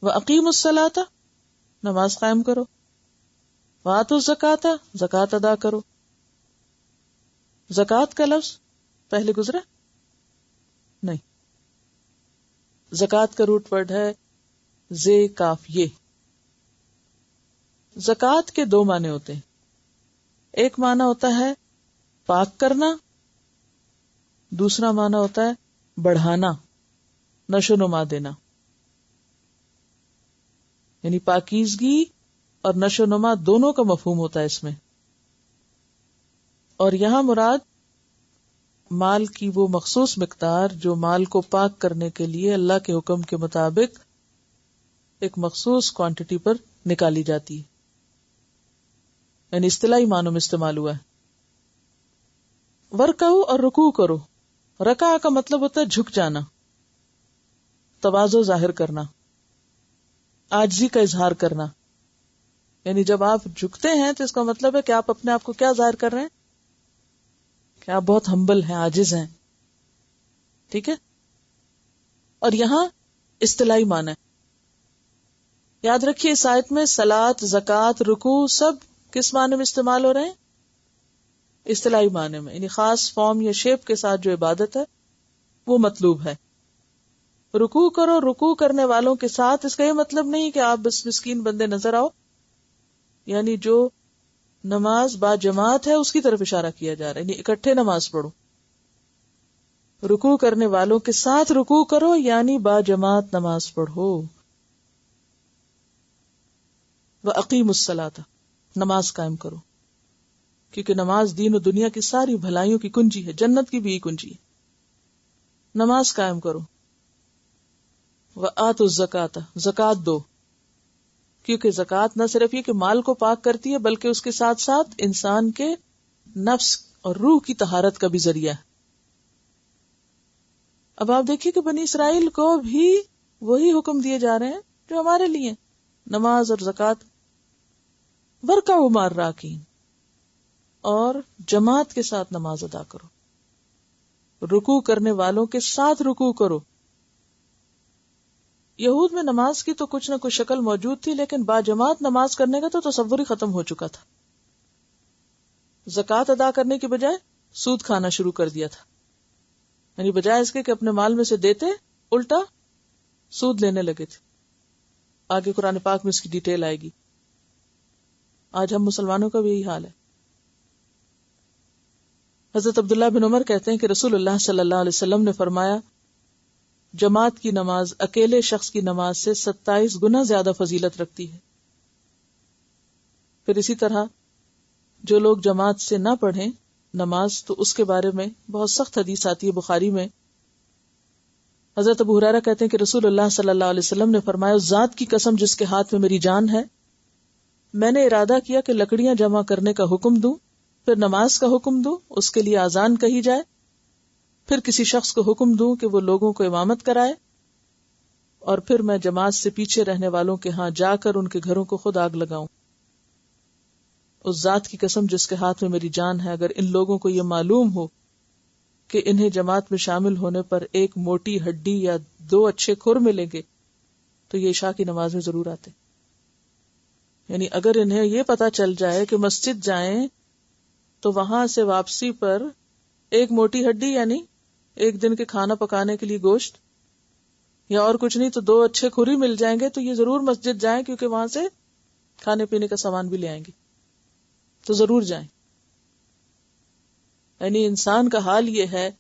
وَأَقِیمُوا الصَّلَاةَ نماز قائم کرو، وَآتُوا الزَّکَاةَ زکوٰۃ ادا کرو. زکوٰۃ کا لفظ پہلے گزرا نہیں. زکوٰۃ کا روٹ ورڈ ہے زے کاف یہ. زکوٰۃ کے دو معنی ہوتے ہیں. ایک معنی ہوتا ہے پاک کرنا، دوسرا معنی ہوتا ہے بڑھانا، نشو نما دینا. یعنی پاکیزگی اور نشو نما دونوں کا مفہوم ہوتا ہے اس میں. اور یہاں مراد مال کی وہ مخصوص مقدار جو مال کو پاک کرنے کے لیے اللہ کے حکم کے مطابق ایک مخصوص کوانٹٹی پر نکالی جاتی ہے. یعنی اصطلاحی معنوں میں استعمال ہوا ہے. ورکعو اور رکوع کرو. رکع کا مطلب ہوتا ہے جھک جانا، تواضع ظاہر کرنا، عاجزی کا اظہار کرنا. یعنی جب آپ جھکتے ہیں تو اس کا مطلب ہے کہ آپ اپنے آپ کو کیا ظاہر کر رہے ہیں کہ آپ بہت ہمبل ہیں، عاجز ہیں. ٹھیک ہے. اور یہاں اصطلاحی معنی ہے. یاد رکھیے اس آیت میں صلاۃ، زکوٰۃ، رکوع سب کس معنی میں استعمال ہو رہے ہیں؟ اصطلاحی معنی میں. یعنی خاص فارم یا شیپ کے ساتھ جو عبادت ہے وہ مطلوب ہے. رکوع کرو، رکوع کرنے والوں کے ساتھ. اس کا یہ مطلب نہیں کہ آپ بس مسکین بندے نظر آؤ، یعنی جو نماز با جماعت ہے اس کی طرف اشارہ کیا جا رہا ہے. یعنی اکٹھے نماز پڑھو. رکوع کرنے والوں کے ساتھ رکوع کرو یعنی با جماعت نماز پڑھو. وَأَقِیمُوا الصَّلَاةَ نماز قائم کرو، کیونکہ نماز دین و دنیا کی ساری بھلائیوں کی کنجی ہے، جنت کی بھی یہ کنجی ہے. نماز قائم کرو. وَآتُوا الزَّکَاةَ زکوٰۃ دو، کیونکہ زکوٰۃ نہ صرف یہ کہ مال کو پاک کرتی ہے بلکہ اس کے ساتھ ساتھ انسان کے نفس اور روح کی طہارت کا بھی ذریعہ ہے. اب آپ دیکھیے کہ بنی اسرائیل کو بھی وہی حکم دیے جا رہے ہیں جو ہمارے لیے نماز اور زکوٰۃ. ورکعوا مع الراکعین، اور جماعت کے ساتھ نماز ادا کرو. رکوع کرنے والوں کے ساتھ رکوع کرو. یہود میں نماز کی تو کچھ نہ کچھ شکل موجود تھی، لیکن با جماعت نماز کرنے کا تو تصور ہی ختم ہو چکا تھا. زکوٰۃ ادا کرنے کی بجائے سود کھانا شروع کر دیا تھا. یعنی بجائے اس کے کہ اپنے مال میں سے دیتے، الٹا سود لینے لگے تھے. آگے قرآن پاک میں اس کی ڈیٹیل آئے گی. آج ہم مسلمانوں کا بھی یہی حال ہے. حضرت عبداللہ بن عمر کہتے ہیں کہ رسول اللہ صلی اللہ علیہ وسلم نے فرمایا، جماعت کی نماز اکیلے شخص کی نماز سے 27 گنا زیادہ فضیلت رکھتی ہے. پھر اسی طرح جو لوگ جماعت سے نہ پڑھیں نماز تو اس کے بارے میں بہت سخت حدیث آتی ہے بخاری میں. حضرت ابو ہریرہ کہتے ہیں کہ رسول اللہ صلی اللہ علیہ وسلم نے فرمایا، اس ذات کی قسم جس کے ہاتھ میں میری جان ہے، میں نے ارادہ کیا کہ لکڑیاں جمع کرنے کا حکم دوں، پھر نماز کا حکم دوں، اس کے لیے اذان کہی جائے، پھر کسی شخص کو حکم دوں کہ وہ لوگوں کو امامت کرائے، اور پھر میں جماعت سے پیچھے رہنے والوں کے ہاں جا کر ان کے گھروں کو خود آگ لگاؤں. اس ذات کی قسم جس کے ہاتھ میں میری جان ہے، اگر ان لوگوں کو یہ معلوم ہو کہ انہیں جماعت میں شامل ہونے پر ایک موٹی ہڈی یا 2 اچھے کھر ملیں گے تو یہ عشاء کی نماز میں ضرور آتے. یعنی اگر انہیں یہ پتا چل جائے کہ مسجد جائیں تو وہاں سے واپسی پر ایک موٹی ہڈی یعنی ایک دن کے کھانا پکانے کے لیے گوشت یا اور کچھ نہیں تو 2 اچھے کھری مل جائیں گے تو یہ ضرور مسجد جائیں، کیونکہ وہاں سے کھانے پینے کا سامان بھی لے آئیں گے، تو ضرور جائیں. یعنی انسان کا حال یہ ہے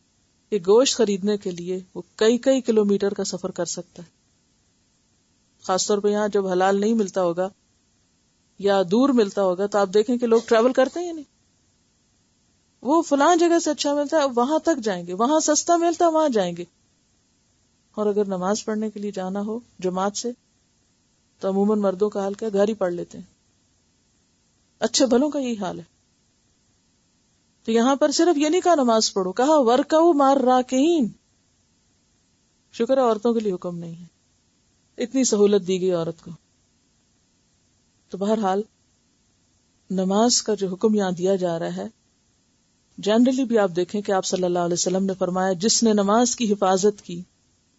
کہ گوشت خریدنے کے لیے وہ کئی کلومیٹر کا سفر کر سکتا ہے. خاص طور پہ یہاں جب حلال نہیں ملتا ہوگا یا دور ملتا ہوگا تو آپ دیکھیں کہ لوگ ٹریول کرتے ہیں. نہیں، وہ فلاں جگہ سے اچھا ملتا ہے وہاں تک جائیں گے، وہاں سستا ملتا ہے وہاں جائیں گے. اور اگر نماز پڑھنے کے لیے جانا ہو جماعت سے تو عموماً مردوں کا حال کیا، گھر ہی پڑھ لیتے ہیں. اچھے بھلوں کا یہی حال ہے. تو یہاں پر صرف یہ نہیں کہا نماز پڑھو، کہا ورکعوا مع الراکعین. شکر ہے عورتوں کے لیے حکم نہیں ہے، اتنی سہولت دی گئی عورت کو. تو بہرحال نماز کا جو حکم یہاں دیا جا رہا ہے، جنرلی بھی آپ دیکھیں کہ آپ صلی اللہ علیہ وسلم نے فرمایا، جس نے نماز کی حفاظت کی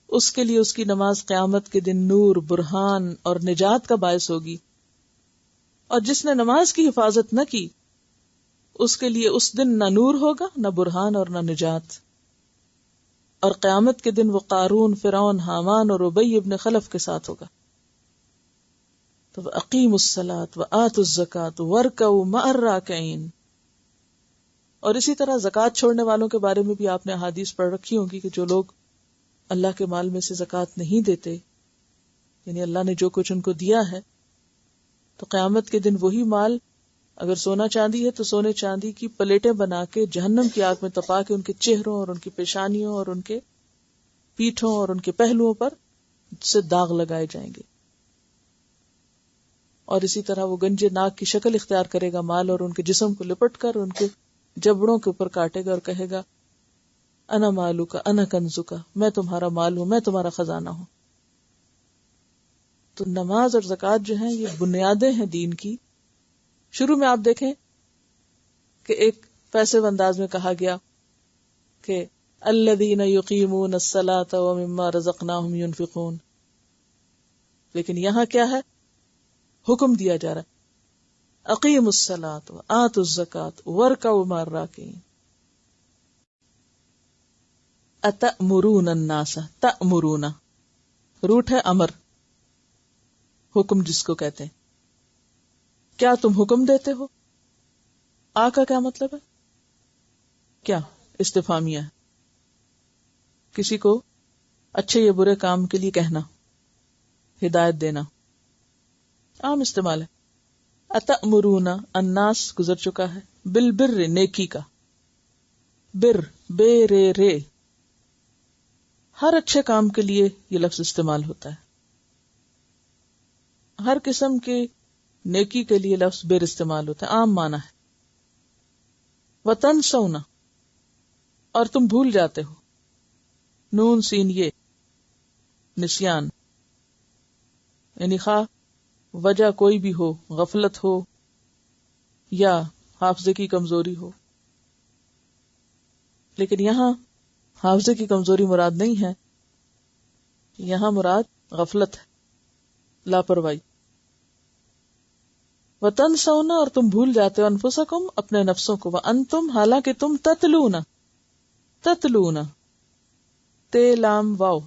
اس کے لیے اس کی نماز قیامت کے دن نور، برہان اور نجات کا باعث ہوگی، اور جس نے نماز کی حفاظت نہ کی اس کے لیے اس دن نہ نور ہوگا، نہ برہان اور نہ نجات، اور قیامت کے دن وہ قارون، فرعون، حامان اور ابی ابن خلف کے ساتھ ہوگا۔ تو اقیموا الصلاۃ وآتوا الزکاۃ وارکعوا مع الراکعین۔ اور اسی طرح زکوٰۃ چھوڑنے والوں کے بارے میں بھی آپ نے احادیث پڑھ رکھی ہوگی کہ جو لوگ اللہ کے مال میں سے زکوٰۃ نہیں دیتے، یعنی اللہ نے جو کچھ ان کو دیا ہے، تو قیامت کے دن وہی مال اگر سونا چاندی ہے تو سونے چاندی کی پلیٹیں بنا کے جہنم کی آگ میں تپا کے ان کے چہروں اور ان کی پیشانیوں اور ان کے پیٹھوں اور ان کے پہلوؤں پر سے داغ لگائے جائیں گے، اور اسی طرح وہ گنجے ناک کی شکل اختیار کرے گا مال، اور ان کے جسم کو لپٹ کر ان کے جبڑوں کے اوپر کاٹے گا اور کہے گا انا مالو کا انا کنزو کا، میں تمہارا مال ہوں، میں تمہارا خزانہ ہوں۔ تو نماز اور زکوٰۃ جو ہیں یہ بنیادیں ہیں دین کی۔ شروع میں آپ دیکھیں کہ ایک پیسے انداز میں کہا گیا کہ الذین یقیمون الصلاۃ ومما رزقناہم ینفقون، لیکن یہاں کیا ہے؟ حکم دیا جا رہا ہے اقیموا الصلاۃ وآتوا الزکاۃ وارکعوا مع الراکعین۔ اتأمرون الناس، تأمرون روٹ ہے امر، حکم جس کو کہتے ہیں، کیا تم حکم دیتے ہو؟ آ کا کیا مطلب ہے؟ کیا استفہامیہ ہے، کسی کو اچھے یا برے کام کے لیے کہنا، ہدایت دینا، عام استعمال ہے۔ اتأمرون الناس گزر چکا ہے، بالبر نیکی کا، بر بے رے رے، ہر اچھے کام کے لیے یہ لفظ استعمال ہوتا ہے، ہر قسم کی نیکی کے لیے لفظ بر استعمال ہوتا ہے، عام معنی ہے۔ وتنسون، اور تم بھول جاتے ہو، نون سین یہ نسیان، یعنی خواہ وجہ کوئی بھی ہو، غفلت ہو یا حافظے کی کمزوری ہو، لیکن یہاں حافظے کی کمزوری مراد نہیں ہے، یہاں مراد غفلت ہے، لاپرواہی۔ وتنسون، اور تم بھول جاتے ہو، انفسکم، اپنے نفسوں کو، وانتم، حالانکہ تم تتلون، تتلون تے لام واو،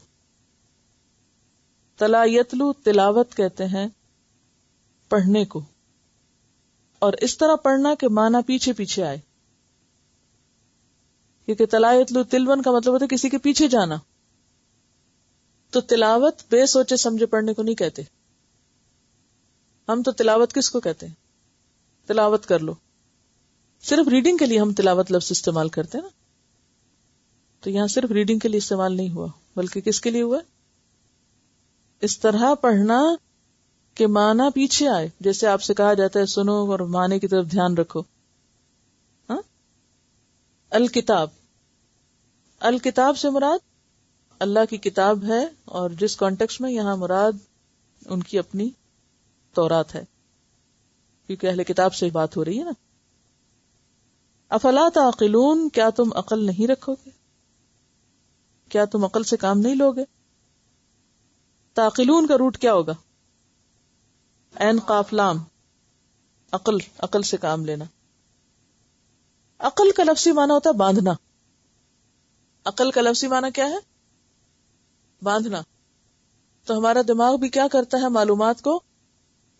تلا یتلو تلاوت کہتے ہیں پڑھنے کو، اور اس طرح پڑھنا کہ معنی پیچھے پیچھے آئے، کیونکہ تلا یتلو تلون کا مطلب ہوتا ہے کسی کے پیچھے جانا، تو تلاوت بے سوچے سمجھے پڑھنے کو نہیں کہتے۔ ہم تو تلاوت کس کو کہتے ہیں؟ تلاوت کر لو، صرف ریڈنگ کے لیے ہم تلاوت لفظ استعمال کرتے ہیں نا، تو یہاں صرف ریڈنگ کے لیے استعمال نہیں ہوا، بلکہ کس کے لیے ہوا؟ اس طرح پڑھنا کہ معنی پیچھے آئے، جیسے آپ سے کہا جاتا ہے سنو اور معنی کی طرف دھیان رکھو۔ ہاں، الکتاب، الکتاب سے مراد اللہ کی کتاب ہے، اور جس کانٹیکسٹ میں یہاں مراد ان کی اپنی تورات ہے، کیونکہ اہل کتاب سے بات ہو رہی ہے نا۔ افلا تعقلون، کیا تم عقل نہیں رکھو گے؟ کیا تم عقل سے کام نہیں لوگے؟ تعقلون کا روٹ کیا ہوگا؟ عین قاف لام، عقل، عقل سے کام لینا۔ عقل کا لفظی معنی ہوتا ہے باندھنا۔ عقل کا لفظی معنی کیا ہے؟ باندھنا۔ تو ہمارا دماغ بھی کیا کرتا ہے؟ معلومات کو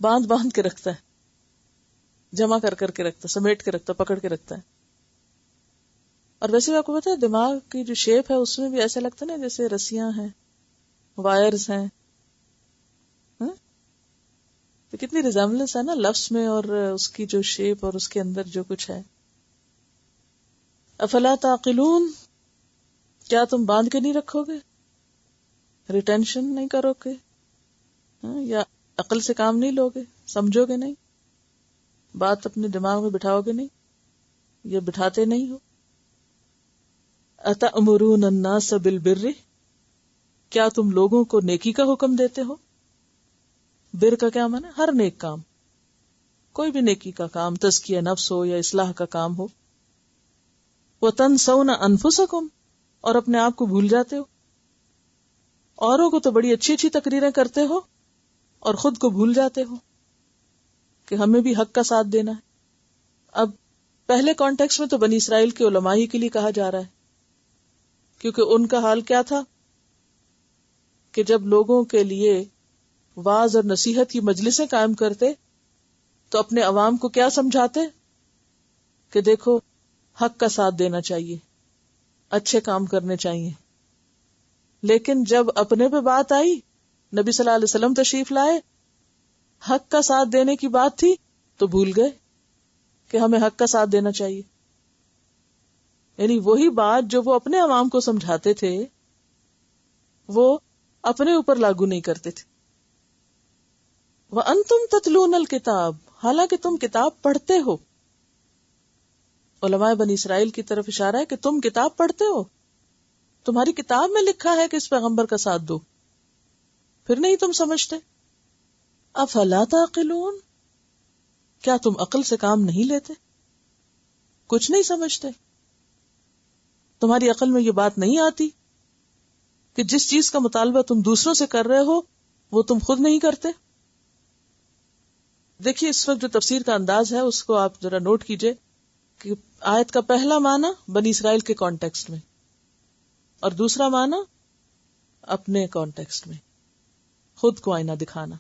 باندھ باندھ کے رکھتا ہے، جمع کر کر کے رکھتا ہے، سمیٹ کے رکھتا ہے، پکڑ کے رکھتا ہے۔ اور ویسے بھی آپ کو پتا ہے دماغ کی جو شیپ ہے اس میں بھی ایسا لگتا ہے نا جیسے رسیاں ہیں، وائرز ہیں، تو کتنی ریزمبلنس ہے نا لفظ میں اور اس کی جو شیپ اور اس کے اندر جو کچھ ہے۔ افلا تعقلون، کیا تم باندھ کے نہیں رکھو گے؟ ریٹینشن نہیں کرو گے؟ یا عقل سے کام نہیں لوگے، سمجھو گے نہیں، بات اپنے دماغ میں بٹھاؤ گے نہیں، یا بٹھاتے نہیں ہو؟ اتأمرون الناس بالبر، کیا تم لوگوں کو نیکی کا حکم دیتے ہو؟ بر کا کیا معنی؟ ہر نیک کام، کوئی بھی نیکی کا کام، تزکیہ نفس ہو یا اصلاح کا کام ہو۔ وتنسون انفسکم، اور اپنے آپ کو بھول جاتے ہو، اوروں کو تو بڑی اچھی اچھی تقریریں کرتے ہو اور خود کو بھول جاتے ہو کہ ہمیں بھی حق کا ساتھ دینا ہے. اب پہلے کانٹیکس میں تو بنی اسرائیل کے علماء ہی کے لیے کہا جا رہا ہے، کیونکہ ان کا حال کیا تھا کہ جب لوگوں کے لیے واعظ اور نصیحت کی مجلسیں قائم کرتے تو اپنے عوام کو کیا سمجھاتے کہ دیکھو حق کا ساتھ دینا چاہیے، اچھے کام کرنے چاہیے. لیکن جب اپنے پہ بات آئی، نبی صلی اللہ علیہ وسلم تشریف لائے، حق کا ساتھ دینے کی بات تھی تو بھول گئے کہ ہمیں حق کا ساتھ دینا چاہیے. یعنی وہی بات جو وہ اپنے عوام کو سمجھاتے تھے وہ اپنے اوپر لاگو نہیں کرتے تھے. وَأَنْتُمْ تَتْلُونَ الْكِتَابَ، حالانکہ تم کتاب پڑھتے ہو. علماء بنی اسرائیل کی طرف اشارہ ہے کہ تم کتاب پڑھتے ہو، تمہاری کتاب میں لکھا ہے کہ اس پیغمبر کا ساتھ دو، پھر نہیں تم سمجھتے. افلا تعقلون، کیا تم عقل سے کام نہیں لیتے؟ کچھ نہیں سمجھتے؟ تمہاری عقل میں یہ بات نہیں آتی کہ جس چیز کا مطالبہ تم دوسروں سے کر رہے ہو وہ تم خود نہیں کرتے؟ دیکھیے اس وقت جو تفسیر کا انداز ہے اس کو آپ ذرا نوٹ کیجئے کہ آیت کا پہلا معنی بنی اسرائیل کے کانٹیکسٹ میں اور دوسرا معنی اپنے کانٹیکسٹ میں، خود کو آئینہ دکھانا.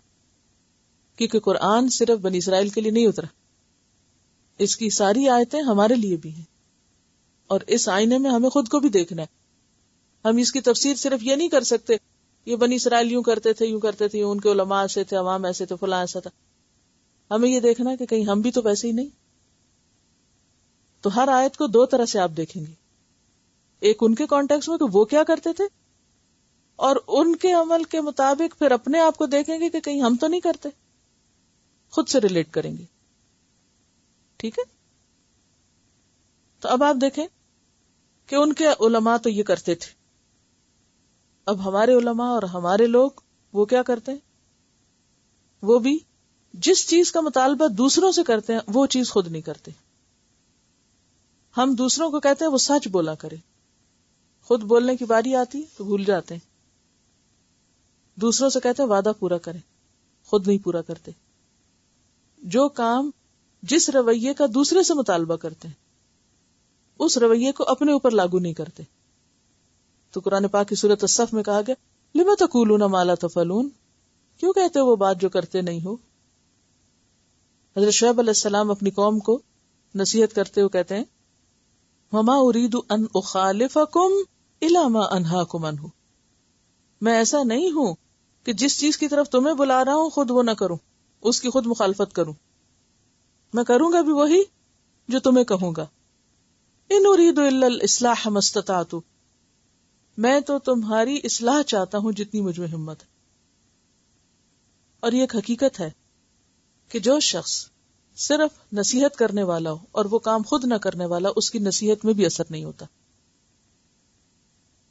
کیونکہ قرآن صرف بنی اسرائیل کے لیے نہیں اترا، اس کی ساری آیتیں ہمارے لیے بھی ہیں، اور اس آئینے میں ہمیں خود کو بھی دیکھنا ہے. ہم اس کی تفسیر صرف یہ نہیں کر سکتے یہ بنی اسرائیل یوں کرتے تھے ان کے علماء ایسے تھے، عوام ایسے تھے، فلاں ایسا تھا. ہمیں یہ دیکھنا ہے کہ کہیں ہم بھی تو ویسے ہی نہیں. تو ہر آیت کو دو طرح سے آپ دیکھیں گے، ایک ان کے کانٹیکس میں کہ وہ کیا کرتے تھے، اور ان کے عمل کے مطابق پھر اپنے آپ کو دیکھیں گے کہ کہیں ہم تو نہیں کرتے، خود سے ریلیٹ کریں گے. ٹھیک ہے؟ تو اب آپ دیکھیں کہ ان کے علماء تو یہ کرتے تھے، اب ہمارے علماء اور ہمارے لوگ وہ کیا کرتے ہیں؟ وہ بھی جس چیز کا مطالبہ دوسروں سے کرتے ہیں وہ چیز خود نہیں کرتے. ہم دوسروں کو کہتے ہیں وہ سچ بولا کرے، خود بولنے کی باری آتی تو بھول جاتے ہیں. دوسروں سے کہتے ہیں وعدہ پورا کریں، خود نہیں پورا کرتے. جو کام جس رویے کا دوسرے سے مطالبہ کرتے ہیں اس رویے کو اپنے اوپر لاگو نہیں کرتے. تو قرآن پاک کی سورۃ الصف میں کہا گیا لِمَ تَقُولُونَ مَا لَا تَفْعَلُونَ، کیوں کہتے ہو وہ بات جو کرتے نہیں ہو. حضرت شعیب علیہ السلام اپنی قوم کو نصیحت کرتے ہوئے کہتے ہیں وَمَا أُرِيدُ أَنْ أُخَالِفَكُمْ إِلَىٰ مَا أَنْهَاكُمْ عَنْهُ، میں ایسا نہیں ہوں کہ جس چیز کی طرف تمہیں بلا رہا ہوں خود وہ نہ کروں، اس کی خود مخالفت کروں. میں کروں گا بھی وہی جو تمہیں کہوں گا. إِنْ أُرِيدُ إِلَّا الْإِصْلَاحَ مَا اسْتَطَعْتُ، میں تو تمہاری اصلاح چاہتا ہوں جتنی مجھ میں ہمت ہے. اور یہ ایک حقیقت ہے کہ جو شخص صرف نصیحت کرنے والا ہو اور وہ کام خود نہ کرنے والا، اس کی نصیحت میں بھی اثر نہیں ہوتا.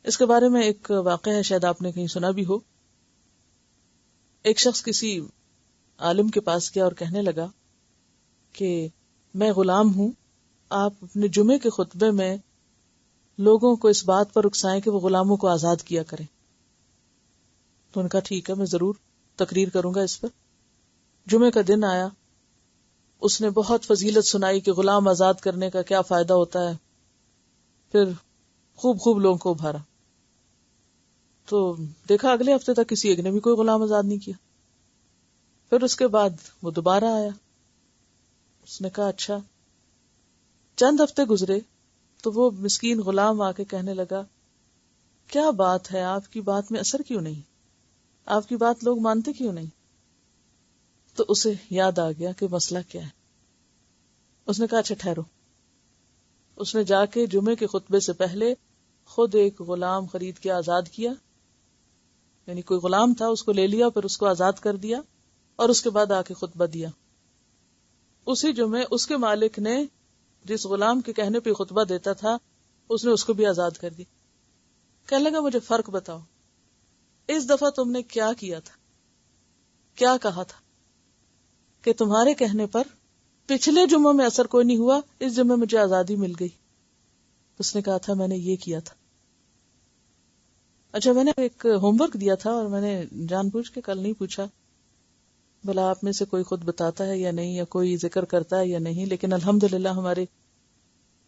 اس کے بارے میں ایک واقعہ ہے، شاید آپ نے کہیں سنا بھی ہو. ایک شخص کسی عالم کے پاس گیا اور کہنے لگا کہ میں غلام ہوں، آپ اپنے جمعے کے خطبے میں لوگوں کو اس بات پر اکسائیں کہ وہ غلاموں کو آزاد کیا کریں. تو ان کا ٹھیک ہے، میں ضرور تقریر کروں گا اس پر. جمعے کا دن آیا، اس نے بہت فضیلت سنائی کہ غلام آزاد کرنے کا کیا فائدہ ہوتا ہے، پھر خوب لوگوں کو ابھارا. تو دیکھا اگلے ہفتے تک کسی ایک نے بھی کوئی غلام آزاد نہیں کیا. پھر اس کے بعد وہ دوبارہ آیا، اس نے کہا اچھا. چند ہفتے گزرے تو وہ مسکین غلام آ کے کہنے لگا کیا بات ہے، آپ کی بات میں اثر کیوں نہیں، آپ کی بات لوگ مانتے کیوں نہیں. تو اسے یاد آ گیا کہ مسئلہ کیا ہے. اس نے کہا اچھا ٹھہرو. اس نے جا کے جمعے کے خطبے سے پہلے خود ایک غلام خرید کے آزاد کیا، یعنی کوئی غلام تھا اس کو لے لیا، پھر اس کو آزاد کر دیا، اور اس کے بعد آ کے خطبہ دیا. اسی جمعے اس کے مالک نے جس غلام کے کہنے پہ خطبہ دیتا تھا اس نے اس کو بھی آزاد کر دی. کہنے لگا مجھے فرق بتاؤ، اس دفعہ تم نے کیا کیا تھا، کیا کہا تھا کہ تمہارے کہنے پر پچھلے جمعوں میں اثر کوئی نہیں ہوا، اس جمعے مجھے آزادی مل گئی. اس نے کہا تھا میں نے یہ کیا تھا. اچھا، میں نے ایک ہوم ورک دیا تھا اور میں نے جان بوجھ کے کل نہیں پوچھا بھلا آپ میں سے کوئی خود بتاتا ہے یا نہیں، یا کوئی ذکر کرتا ہے یا نہیں، لیکن الحمدللہ ہمارے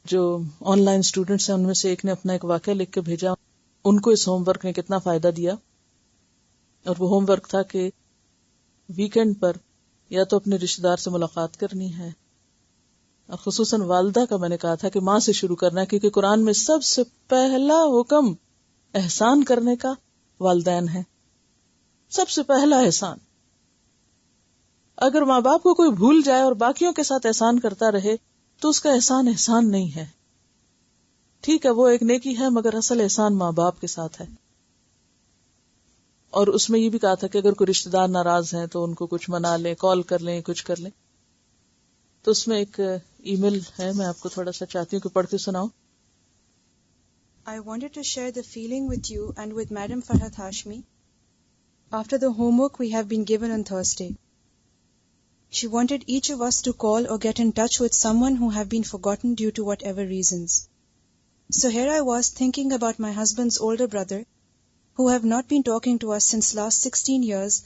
جو آن لائن اسٹوڈینٹس ہیں ان میں سے ایک نے اپنا ایک واقعہ لکھ کے بھیجا، ان کو اس ہوم ورک نے کتنا فائدہ دیا. اور وہ ہوم ورک تھا کہ ویکینڈ پر یا تو اپنے رشتہ دار سے ملاقات کرنی ہے، اور خصوصاً والدہ کا میں نے کہا تھا کہ ماں سے شروع کرنا ہے، کیونکہ قرآن میں سب سے پہلا حکم احسان کرنے کا والدین ہے. سب سے پہلا احسان. اگر ماں باپ کو کوئی بھول جائے اور باقیوں کے ساتھ احسان کرتا رہے تو اس کا احسان احسان نہیں ہے. ٹھیک ہے وہ ایک نیکی ہے، مگر اصل احسان ماں باپ کے ساتھ ہے. اور اس میں یہ بھی کہا تھا کہ اگر کوئی رشتہ دار ناراض ہیں تو ان کو کچھ منا لیں، کال کر لیں، کچھ کر لیں. تو اس میں ایک ای میل ہے، میں آپ کو تھوڑا سا چاہتی ہوں کہ پڑھ کے سناؤں. I wanted to share the feeling with you and with Madam Farhat Hashmi after the homework we have been given on Thursday. She wanted each of us to call or get in touch with someone who have been forgotten due to whatever reasons. So here I was thinking about my husband's older brother, who have not been talking to us since last 16 years,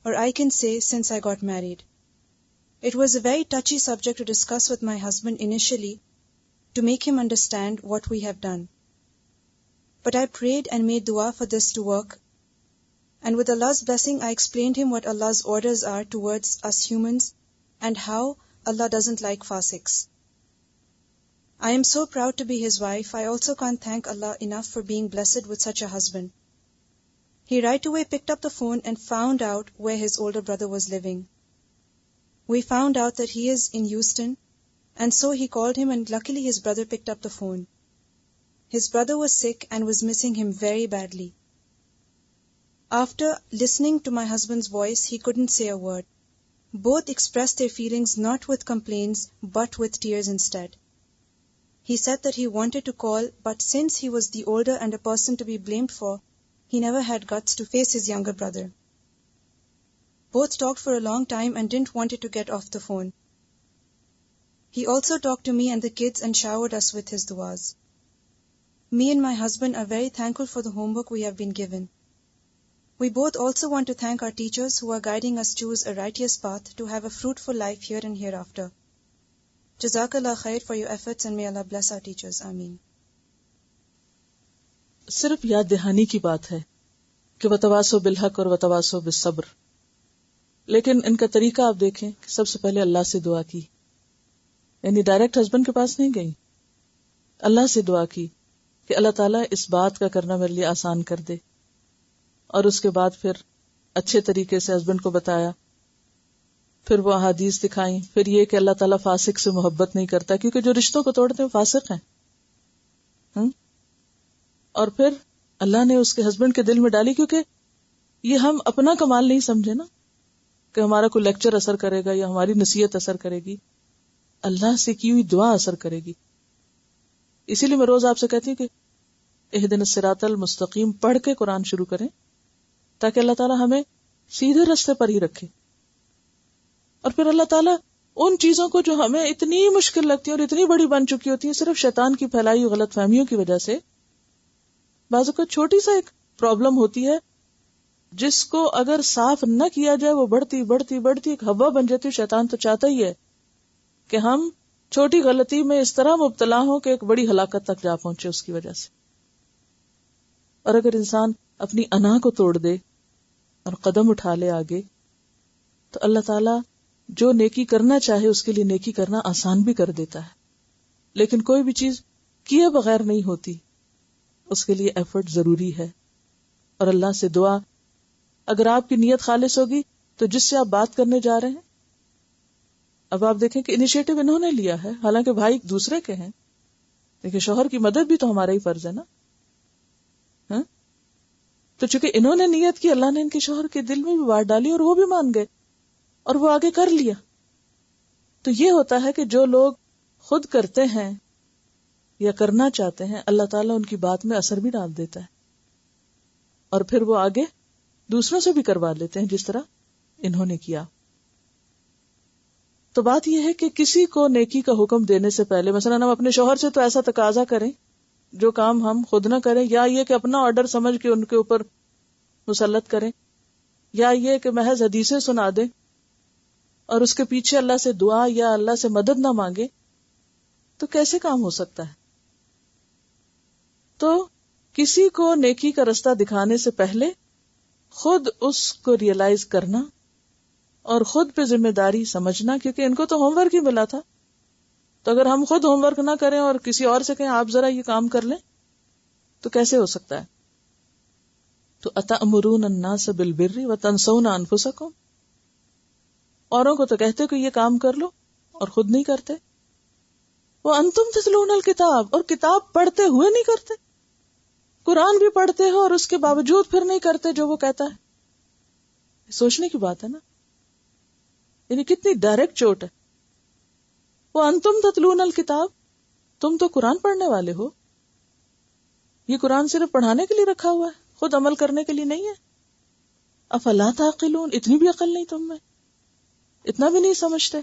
or I can say since I got married. It was a very touchy subject to discuss with my husband initially to make him understand what we have done. But I prayed and made dua for this to work, and with Allah's blessing I explained him what Allah's orders are towards us humans and how Allah doesn't like fasiqs. I am so proud to be his wife. I also can't thank Allah enough for being blessed with such a husband. He right away picked up the phone and found out where his older brother was living. We found out that he is in Houston, and so he called him, and luckily his brother picked up the phone. His brother was sick and was missing him very badly. After listening to my husband's voice, he couldn't say a word. Both expressed their feelings not with complaints, but with tears instead. He said that he wanted to call, but since he was the older and a person to be blamed for, he never had guts to face his younger brother. Both talked for a long time and didn't want to get off the phone. He also talked to me and the kids and showered us with his duas. Me and my husband are very thankful for the homework we have been given. We both also want to thank our teachers who are guiding us choose a righteous path to have a fruitful life here and hereafter. Jazakallah khair for your efforts and may Allah bless our teachers. Ameen. صرف یاد دہانی کی بات ہے کہ وتواصوا بالحق اور وتواصوا بالصبر، لیکن ان کا طریقہ آپ دیکھیں کہ سب سے پہلے اللہ سے دعا کی، یعنی ڈائریکٹ ہسبینڈ کے پاس نہیں گئی، اللہ سے دعا کی کہ اللہ تعالیٰ اس بات کا کرنا میرے لیے آسان کر دے، اور اس کے بعد پھر اچھے طریقے سے ہسبینڈ کو بتایا، پھر وہ احادیث دکھائیں، پھر یہ کہ اللہ تعالیٰ فاسق سے محبت نہیں کرتا، کیونکہ جو رشتوں کو توڑتے ہیں فاسق ہیں. اور پھر اللہ نے اس کے ہسبینڈ کے دل میں ڈالی، کیونکہ یہ ہم اپنا کمال نہیں سمجھے نا کہ ہمارا کوئی لیکچر اثر کرے گا یا ہماری نصیحت اثر کرے گی، اللہ سے کی ہوئی دعا اثر کرے گی. اسی لیے میں روز آپ سے کہتی ہوں کہ اہدنا الصراط المستقیم پڑھ کے قرآن شروع کریں تاکہ اللہ تعالیٰ ہمیں سیدھے راستے پر ہی رکھے. اور پھر اللہ تعالیٰ ان چیزوں کو جو ہمیں اتنی مشکل لگتی ہیں اور اتنی بڑی بن چکی ہوتی ہیں صرف شیطان کی پھیلائی ہوئی غلط فہمیوں کی وجہ سے، بعض اوقات چھوٹی سا ایک پرابلم ہوتی ہے جس کو اگر صاف نہ کیا جائے وہ بڑھتی بڑھتی بڑھتی ایک ہوا بن جاتی ہے. شیطان تو چاہتا ہی ہے کہ ہم چھوٹی غلطی میں اس طرح مبتلا ہوں کہ ایک بڑی ہلاکت تک جا پہنچے اس کی وجہ سے. اور اگر انسان اپنی انا کو توڑ دے اور قدم اٹھا لے آگے تو اللہ تعالیٰ جو نیکی کرنا چاہے اس کے لیے نیکی کرنا آسان بھی کر دیتا ہے. لیکن کوئی بھی چیز کیے بغیر نہیں ہوتی، اس کے لیے ایفرٹ ضروری ہے. اور اللہ سے دعا، اگر آپ کی نیت خالص ہوگی تو جس سے آپ بات کرنے جا رہے ہیں، اب آپ دیکھیں کہ انیشیٹو انہوں نے لیا ہے، حالانکہ بھائی دوسرے کے ہیں، لیکن شوہر کی مدد بھی تو ہمارا ہی فرض ہے نا. تو چونکہ انہوں نے نیت کی، اللہ نے ان کے شوہر کے دل میں بھی بات ڈالی اور وہ بھی مان گئے اور وہ آگے کر لیا. تو یہ ہوتا ہے کہ جو لوگ خود کرتے ہیں یا کرنا چاہتے ہیں، اللہ تعالیٰ ان کی بات میں اثر بھی ڈال دیتا ہے اور پھر وہ آگے دوسروں سے بھی کروا لیتے ہیں جس طرح انہوں نے کیا. تو بات یہ ہے کہ کسی کو نیکی کا حکم دینے سے پہلے مثلا ہم اپنے شوہر سے تو ایسا تقاضا کریں جو کام ہم خود نہ کریں، یا یہ کہ اپنا آرڈر سمجھ کے ان کے اوپر مسلط کریں، یا یہ کہ محض حدیثیں سنا دیں اور اس کے پیچھے اللہ سے دعا یا اللہ سے مدد نہ مانگے، تو کیسے کام ہو سکتا ہے؟ تو کسی کو نیکی کا رستہ دکھانے سے پہلے خود اس کو ریئلائز کرنا اور خود پہ ذمہ داری سمجھنا، کیونکہ ان کو تو ہوم ورک ہی ملا تھا، تو اگر ہم خود ہوم ورک نہ کریں اور کسی اور سے کہیں آپ ذرا یہ کام کر لیں تو کیسے ہو سکتا ہے؟ تو اتأمرون الناس بالبر وتنسون انفسکم، اوروں کو تو کہتے کہ یہ کام کر لو اور خود نہیں کرتے. وانتم تتلون الکتاب، اور کتاب پڑھتے ہوئے نہیں کرتے، قرآن بھی پڑھتے ہو اور اس کے باوجود پھر نہیں کرتے جو وہ کہتا ہے. سوچنے کی بات ہے نا، یعنی کتنی ڈائریکٹ چوٹ ہے. وانتم تتلون الکتاب، تم تو قرآن پڑھنے والے ہو، یہ قرآن صرف پڑھانے کے لیے رکھا ہوا ہے، خود عمل کرنے کے لیے نہیں ہے. افلا تعقلون، اتنی بھی عقل نہیں تم میں، اتنا بھی نہیں سمجھتے.